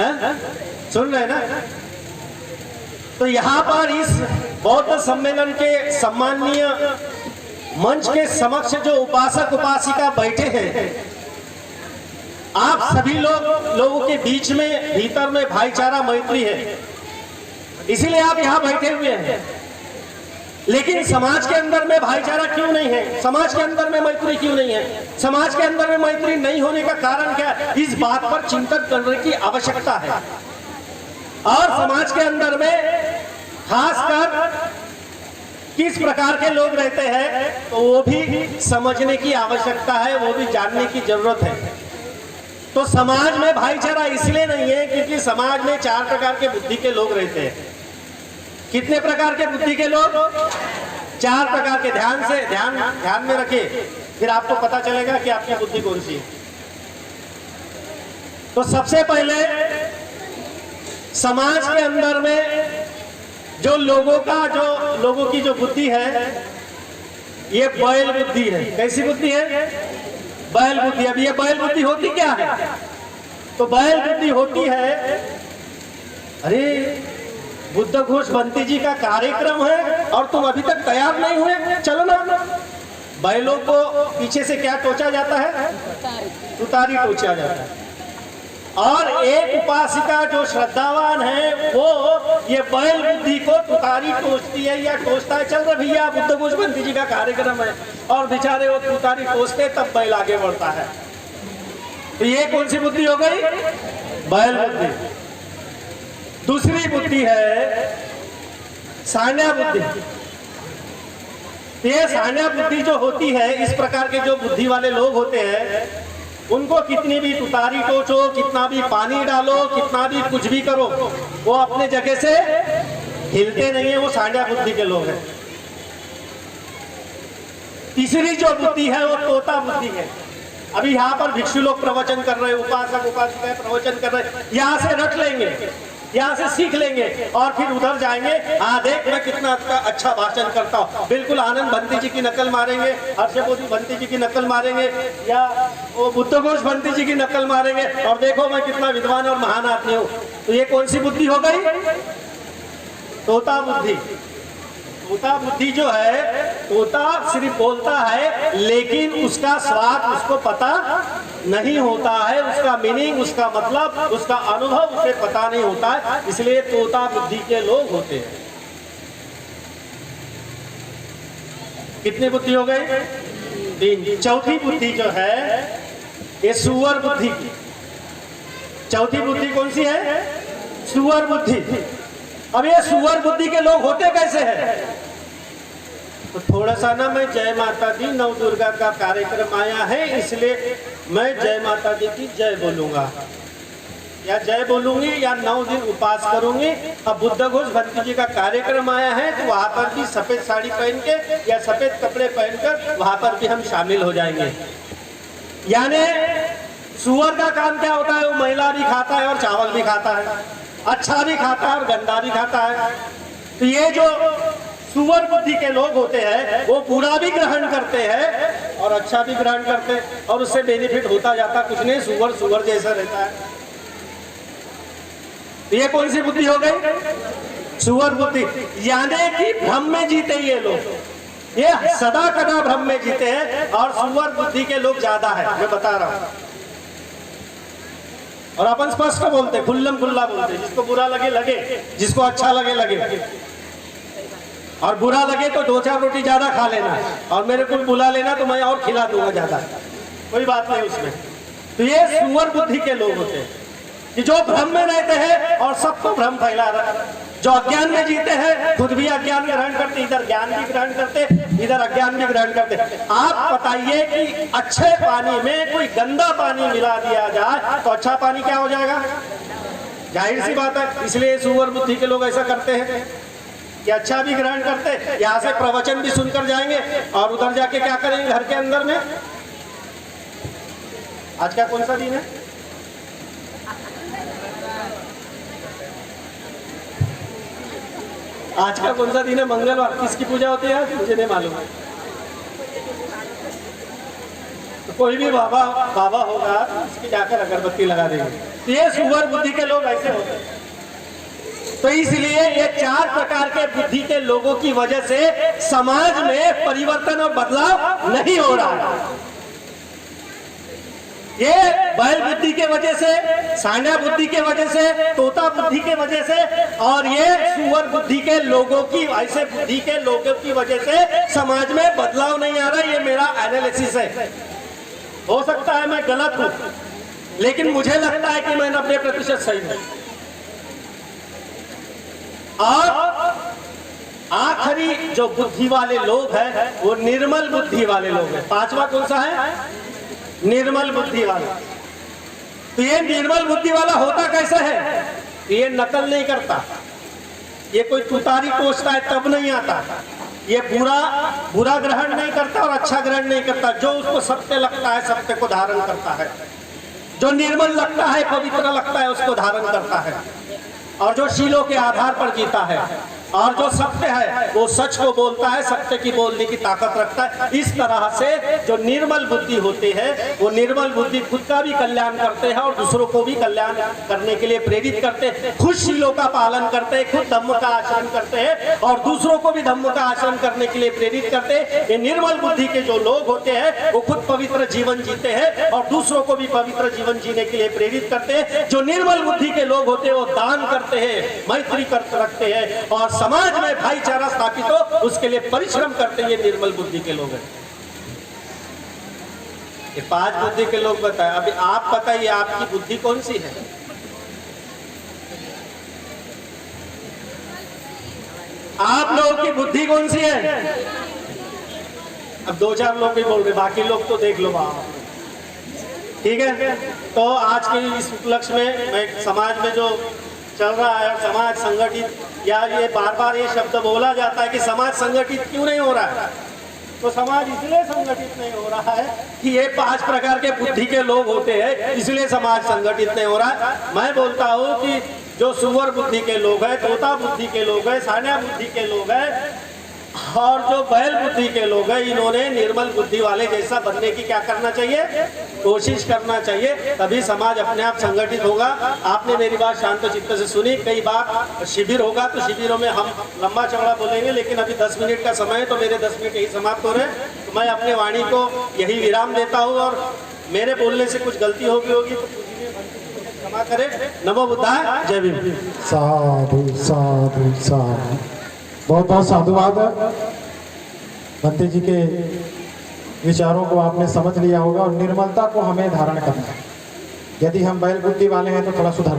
हैं? सुन रहे ना? तो यहाँ पर इस बौद्ध सम्मेलन के सम्माननीय मंच के समक्ष जो उपासक उपासिका बैठे हैं, आप सभी लोगों के बीच में भीतर में भाईचारा मैत्री है, इसीलिए आप यहाँ बैठे हुए हैं। लेकिन समाज के अंदर में भाईचारा क्यों नहीं है? समाज के अंदर में मैत्री क्यों नहीं है? समाज के अंदर में मैत्री नहीं होने का कारण क्या है? इस बात पर चिंतन करने की आवश्यकता है। और समाज के अंदर में खासकर किस प्रकार के लोग रहते हैं तो वो भी समझने की आवश्यकता है, वो भी जानने की जरूरत है। तो समाज में भाईचारा इसलिए नहीं है क्योंकि समाज में 4 प्रकार के बुद्धि के लोग रहते हैं। कितने प्रकार के बुद्धि के लोग? 4 प्रकार के। ध्यान में रखिए, फिर आपको पता चलेगा कि आपकी बुद्धि कौन सी है। तो सबसे पहले समाज के अंदर में जो लोगों की जो बुद्धि है, ये बैल बुद्धि है। कैसी बुद्धि है? बैल बुद्धि। अब ये बैल बुद्धि होती क्या है? तो बैल बुद्धि होती है, अरे बुद्ध घोष बंटी जी का कार्यक्रम है और तुम अभी तक तैयार नहीं हुए, चलो ना। बैलों को पीछे से क्या टोचा जाता है? तुतारी टोचा जाता है। और एक उपासिका जो श्रद्धावान है वो ये बैल बुद्धि को तुतारी टोचती है या टोचता है। चल रहे भैया, बुद्ध घोष बंटी जी का कार्यक्रम है, और बेचारे वो तुतारी टोचते तब बैल आगे बढ़ता है। तो ये कौन सी बुद्धि हो गई? बैल बुद्धि। दूसरी बुद्धि है सान्या बुद्धि। ये सान्या बुद्धि जो होती है, इस प्रकार के जो बुद्धि वाले लोग होते हैं, उनको कितनी भी तुतारी टोचो, कितना भी पानी डालो, कितना भी कुछ भी करो, वो अपने जगह से हिलते नहीं है। वो सान्या बुद्धि के लोग हैं। तीसरी जो बुद्धि है वो तोता बुद्धि है। अभी यहाँ पर भिक्षु लोग प्रवचन कर रहे हैं, उपासक उपासिकाएं प्रवचन कर रहे हैं, यहाँ से रट लेंगे, यहाँ से सीख लेंगे और फिर उधर जाएंगे, हाँ देख मैं कितना अच्छा भाषण करता हूँ, बिल्कुल आनंद बंटी जी की नकल मारेंगे, हर्षबोधी बंटी जी की नकल मारेंगे, या वो बुद्ध घोष बंटी जी की नकल मारेंगे, और देखो मैं कितना विद्वान और महान आदमी हूँ। तो ये कौन सी बुद्धि हो गई? तोता बुद्धि। तोता बुद्धि जो है, तोता सिर्फ बोलता है लेकिन उसका स्वाद उसको पता नहीं होता है, उसका मीनिंग, उसका मतलब, उसका अनुभव उसे पता नहीं होता है, इसलिए तोता बुद्धि के लोग होते हैं। कितनी बुद्धि हो गई? 3। चौथी बुद्धि जो है ये सुअर बुद्धि। चौथी बुद्धि कौन सी है? सुअर बुद्धि। अब ये सुअर बुद्धि के लोग होते कैसे हैं? तो थोड़ा सा ना, मैं जय माता दी नव दुर्गा का कार्यक्रम आया है, इसलिए मैं जय माता दी की जय बोलूंगा या जय बोलूंगी या 9 दिन उपास करूंगी। अब बुद्ध घोष बंटी जी का कार्यक्रम आया है तो वहां पर भी सफेद साड़ी पहन के या सफेद कपड़े पहनकर वहां पर भी हम शामिल हो जाएंगे। यानी सुअर का काम क्या होता है? वो मैला भी खाता है और चावल भी खाता है, अच्छा भी खाता है और गंदा भी खाता है। तो ये जो सुअर बुद्धि के लोग होते हैं वो बुरा भी ग्रहण करते हैं और अच्छा भी ग्रहण करते हैं, और उससे बेनिफिट होता जाता कुछ नहीं, सुअर जैसा रहता है। तो ये कौन सी बुद्धि हो गई? सुअर बुद्धि। यानी कि भ्रम में जीते ये लोग, ये सदा कदा भ्रम में जीते हैं, और सुअर बुद्धि के लोग ज्यादा है, मैं बता रहा हूं। और अपन स्पष्ट बोलते, खुल्लम खुल्ला बोलते, जिसको बुरा लगे लगे, जिसको अच्छा लगे लगे, और बुरा लगे तो 2-4 रोटी ज्यादा खा लेना, और मेरे को बुला लेना तो मैं और खिला दूंगा ज्यादा, कोई बात नहीं उसमें। तो ये सुअर बुद्धि के लोग होते हैं कि जो भ्रम में रहते हैं और सबको भ्रम फैला रहा है। जो अज्ञान में जीते हैं खुद भी अज्ञान ग्रहण करते, इधर ज्ञान भी ग्रहण करते, इधर अज्ञान भी ग्रहण करते। आप बताइए कि अच्छे पानी में कोई गंदा पानी मिला दिया जाए तो अच्छा पानी क्या हो जाएगा? जाहिर सी बात है। इसलिए सुअर बुद्धि के लोग ऐसा करते हैं कि अच्छा भी ग्रहण करते, यहाँ से प्रवचन भी सुनकर जाएंगे और उधर जाके क्या करेंगे घर के अंदर में। आज का कौन सा दिन है? आज का कौन सा दिन है? मंगलवार। किसकी पूजा होती है आज? मुझे नहीं मालूम है। तो कोई भी बाबा होगा उसकी जाकर अगरबत्ती लगा देंगे। ये सुअर बुद्धि के लोग ऐसे होते हैं। तो इसलिए ये 4 प्रकार के बुद्धि के लोगों की वजह से समाज में परिवर्तन और बदलाव नहीं हो रहा है। ये बैल बुद्धि के वजह से, सांडा बुद्धि के वजह से, तोता बुद्धि के वजह से और ये सुअर बुद्धि के लोगों की, ऐसे बुद्धि के लोगों की वजह से समाज में बदलाव नहीं आ रहा। ये मेरा एनालिसिस है। हो सकता है मैं गलत हूं, लेकिन मुझे लगता है कि मैं 90% सही हूं। और आखिरी जो बुद्धि वाले लोग हैं वो निर्मल बुद्धि वाले लोग हैं। 5वां कौन सा है? निर्मल बुद्धि वाला। तो ये निर्मल बुद्धि वाला होता कैसे है? ये नकल नहीं करता, ये कोई तुतारी कोसता है तब नहीं आता, ये बुरा ग्रहण नहीं करता और अच्छा ग्रहण नहीं करता। जो उसको सत्य लगता है सत्य को धारण करता है, जो निर्मल लगता है पवित्र लगता है उसको धारण करता है, और जो शीलों के आधार पर जीता है, और जो सत्य है वो सच को बोलता है, सत्य की बोलने की ताकत रखता है। इस तरह से जो निर्मल बुद्धि होती है वो निर्मल बुद्धि खुद का भी कल्याण करते हैं और दूसरों को भी कल्याण करने के लिए प्रेरित करते हैं। खुद शीलों का पालन करते हैं, खुद धम्म का आचरण करते हैं और दूसरों को भी धम्म का आचरण करने के लिए प्रेरित करते हैं। ये निर्मल बुद्धि के जो लोग होते हैं वो खुद पवित्र जीवन जीते हैं और दूसरों को भी पवित्र जीवन जीने के लिए प्रेरित करते हैं। जो निर्मल बुद्धि के लोग होते हैं वो दान करते हैं, मैत्री रखते हैं और समाज में भाईचारा स्थापित हो उसके लिए परिश्रम करते हैं। ये निर्मल बुद्धि के लोग हैं। ये 5 बुद्धि के लोग बताए। अभी आप बताइए आपकी बुद्धि कौन सी है? आप लोगों की बुद्धि कौन सी है? अब 2-4 लोग ही बोल रहे, बाकी लोग तो देख लो बाप। ठीक है, तो आज के इस उपलक्ष्य में मैं समाज में जो चल रहा है, समाज संगठित, या ये बार बार ये शब्द बोला जाता है कि समाज संगठित क्यों नहीं हो रहा है, तो समाज इसलिए संगठित नहीं हो रहा है कि ये 5 प्रकार के बुद्धि के लोग होते हैं, इसलिए समाज संगठित नहीं हो रहा है। मैं बोलता हूँ कि जो सुअर बुद्धि के लोग हैं, तोता बुद्धि के लोग हैं, सान्या बुद्धि के लोग हैं और जो बैल बुद्धि के लोग हैं, इन्होंने निर्मल बुद्धि वाले जैसा बनने की क्या करना चाहिए? कोशिश करना चाहिए, तभी समाज अपने आप संगठित होगा। आपने मेरी बात शांत चित्त से सुनी। कई बार शिविर होगा तो शिविरों में हम लंबा चौड़ा बोलेंगे, लेकिन अभी 10 मिनट का समय है तो मेरे 10 मिनट यही समाप्त हो रहे हैं। तो मैं अपने वाणी को यही विराम देता हूँ और मेरे बोलने से कुछ गलती होगी तो क्षमा करें। नमो बुद्धाय, जय भीम। साधु साधु साधु, बहुत बहुत साधुवाद। भंते जी के विचारों को आपने समझ लिया होगा और निर्मलता को हमें धारण करना है। यदि हम बैल बुद्धि वाले हैं तो थोड़ा सुधार